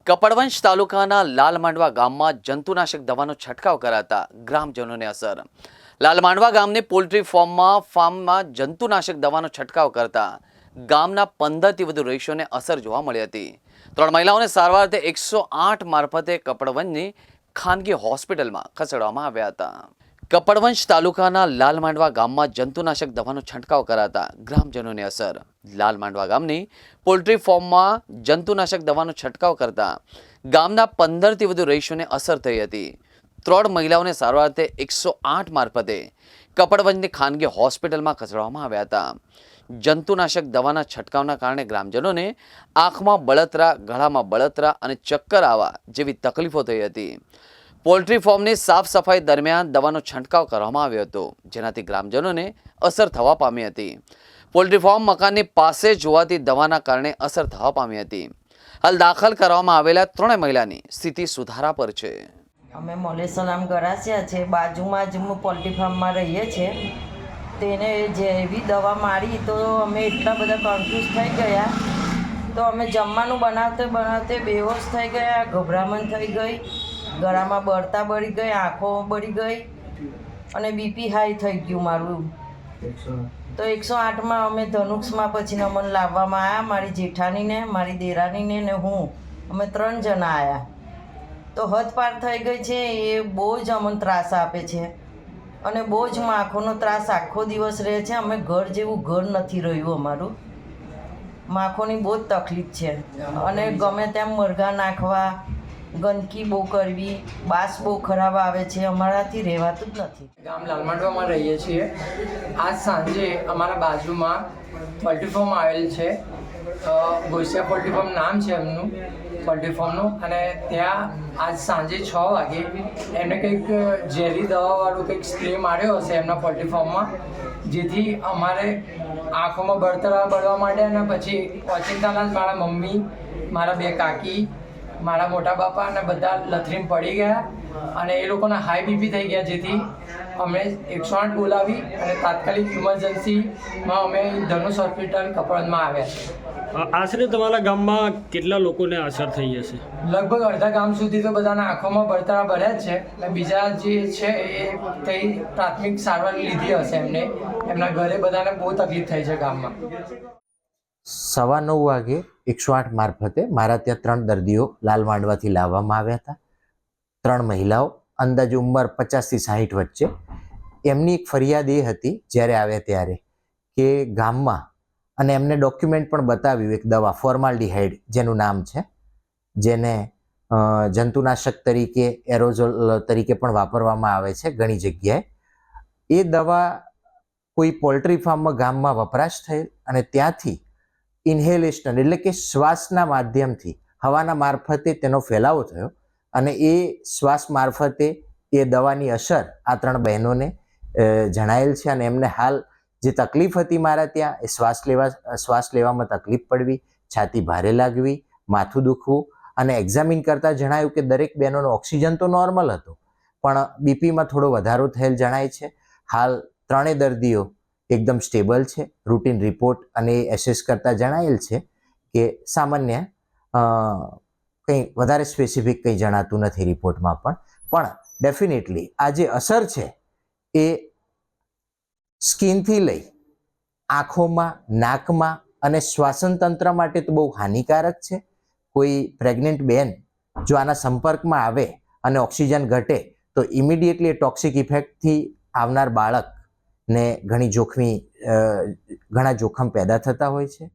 કપડવંશ તાલુકાના લાલમાંડવા ગામમાં જંતુનાશક દવાનો છંટકાવ કરાતા ગ્રામજનોને અસર। લાલમાંડવા ગામની પોલ્ટ્રી ફાર્મમાં જંતુનાશક દવાનો છંટકાવ કરતા ગામના 15થી વધુ રહીશોને અસર જોવા મળી હતી। 3 મહિલાઓને સારવાર અર્થે 108 મારફતે કપડવંશની ખાનગી હોસ્પિટલમાં ખસેડવામાં આવ્યા હતા। કપડવંશ તાલુકાના લાલમાંડવા ગામમાં જંતુનાશક દવાનો છંટકાવ કરાતા ગ્રામજનોને અસર। લાલમાંડવા ગામની પોલ્ટ્રી ફાર્મમાં જંતુનાશક દવાનો છંટકાવ કરતા ગામના 15થી વધુ રહીશોને અસર થઈ હતી। 3 મહિલાઓને સારવાર અર્થે 108 મારફતે કપડવંશની ખાનગી હોસ્પિટલમાં ખસેડવામાં આવ્યા હતા। જંતુનાશક દવાના છંટકાવના કારણે ગ્રામજનોને આંખમાં બળતરા, ગળામાં બળતરા અને ચક્કર આવવા જેવી તકલીફો થઈ હતી। પોલ્ટ્રી ફાર્મની સાફ સફાઈ દરમિયાન દવાનો છંટકાવ કરવામાં આવ્યો હતો, જેનાથી ગ્રામજનોને અસર થવા પામી હતી। પોલ્ટ્રી ફાર્મ મકાનની પાસે જોવાથી દવાના કારણે અસર થવા પામી હતી। હાલ દાખલ કરવામાં આવેલા 3 મહિલાની સ્થિતિ સુધારા પર છે। અમે મોલેસલામ ગરાસિયા છે, બાજુમાં જ પોલ્ટ્રી ફાર્મમાં રહીએ છીએ। તેને જેવી દવા મારી તો અમે એટલા બધા કન્ફ્યુઝ થઈ ગયા, તો અમે જમવાનું બનાવતે બેહોશ થઈ ગયા, ગભરામણ થઈ ગઈ, ગળામાં બળતા બળી ગઈ, આંખો બળી ગઈ અને બીપી હાઈ થઈ ગયું મારું। તો 108માં અમે ધનુષમાં પછી અમને લાવવામાં આવ્યા, મારી જેઠાણીને, મારી દેરાણીને ને હું, અમે 3 જણા આવ્યા। તો હદ પાર થઈ ગઈ છે। એ બહુ જ અમને ત્રાસ આપે છે અને બહુ જ માખોનો ત્રાસ આખો દિવસ રહે છે। અમે ઘર જેવું ઘર નથી રહ્યું અમારું। માખોની બહુ જ તકલીફ છે અને ગમે તેમ મરઘા નાખવા, ગંદકી બહુ કરવી, બાસ બહુ ખરાબ આવે છે, અમારાથી રહેવાતું જ નથી। ગામ લાલમાંડવામાં રહીએ છીએ। આજ સાંજે અમારા બાજુમાં પોલ્ટ્રી ફાર્મ આવેલ છે, ગોસિયા પોલ્ટ્રી ફાર્મ નામ છે એમનું પોલ્ટ્રી ફાર્મનું, અને ત્યાં આજ સાંજે 6 વાગે એમને કંઈક ઝેરી દવાવાળું કંઈક સ્પ્રે માર્યો હશે એમના પોલ્ટ્રી ફાર્મમાં, જેથી અમારે આંખોમાં બળતરા બળવા માંડ્યા અને પછી ઓચિંતાના મારા મમ્મી, મારા 2 કાકી, મારા મોટા બાપા અને બધા લથડીને પડી ગયા અને એ લોકોના હાઈ બીપી થઈ ગયા, જેથી અમે 108 બોલાવી અને તાત્કાલિક ઇમરજન્સીમાં અમે ધનુષ હોસ્પિટલ કપડવંશમાં આવ્યા છે। આશરે તમારા ગામમાં કેટલા લોકોને અસર થઈ હશે? લગભગ અડધા ગામ સુધી તો બધાના આંખોમાં બળતરા બળ્યા જ છે અને બીજા જે છે એ કંઈ પ્રાથમિક સારવાર લીધી હશે એમને, એમના ઘરે બધાને બહુ તકલીફ થઈ છે ગામમાં। 9:15 વાગે 108 મારફતે મારા ત્યાં 3 દર્દીઓ લાલમાંડવાથી લાવવામાં આવ્યા હતા। 3 મહિલાઓ, અંદાજે ઉંમર 50 થી 60 વચ્ચે। એમની એક ફરિયાદ એ હતી જ્યારે આવ્યા ત્યારે કે ગામમાં, અને એમને ડોક્યુમેન્ટ પણ બતાવ્યું, એક દવા ફોર્માલ્ડિહાઇડ જેનું નામ છે, જેને જંતુનાશક તરીકે, એરોઝોલ તરીકે પણ વાપરવામાં આવે છે ઘણી જગ્યાએ। એ દવા કોઈ પોલ્ટ્રી ફાર્મમાં ગામમાં વપરાશ થયેલ અને ત્યાંથી ઇન્હેલેશન એટલે કે શ્વાસના માધ્યમથી, હવાના મારફતે તેનો ફેલાવો થયો અને એ શ્વાસ મારફતે એ દવાની અસર આ 3 બહેનોને જણાયેલ છે અને એમને હાલ જે તકલીફ હતી મારા ત્યાં, એ શ્વાસ લેવામાં તકલીફ પડવી, છાતી ભારે લાગવી, માથું દુખવું, અને એક્ઝામિન કરતાં જણાયું કે દરેક બહેનોનો ઓક્સિજન તો નોર્મલ હતો પણ બીપીમાં થોડો વધારો થયેલ જણાય છે। હાલ 3 દર્દીઓ એકદમ સ્ટેબલ છે। રૂટીન રિપોર્ટ અને એસેસ કરતાં જણાયેલ છે કે સામાન્ય, કંઈ વધારે સ્પેસિફિક કંઈ જણાતું નથી રિપોર્ટમાં પણ ડેફિનેટલી આ જે અસર છે એ સ્કિનથી લઈ આંખોમાં, નાકમાં અને શ્વાસન તંત્ર માટે તો બહુ હાનિકારક છે। કોઈ પ્રેગ્નન્ટ બેન જો આના સંપર્કમાં આવે અને ઓક્સિજન ઘટે તો ઇમિડિયેટલી એ ટોક્સિક ઇફેક્ટથી આવનાર બાળકને ઘણા જોખમ પેદા થતા હોય છે।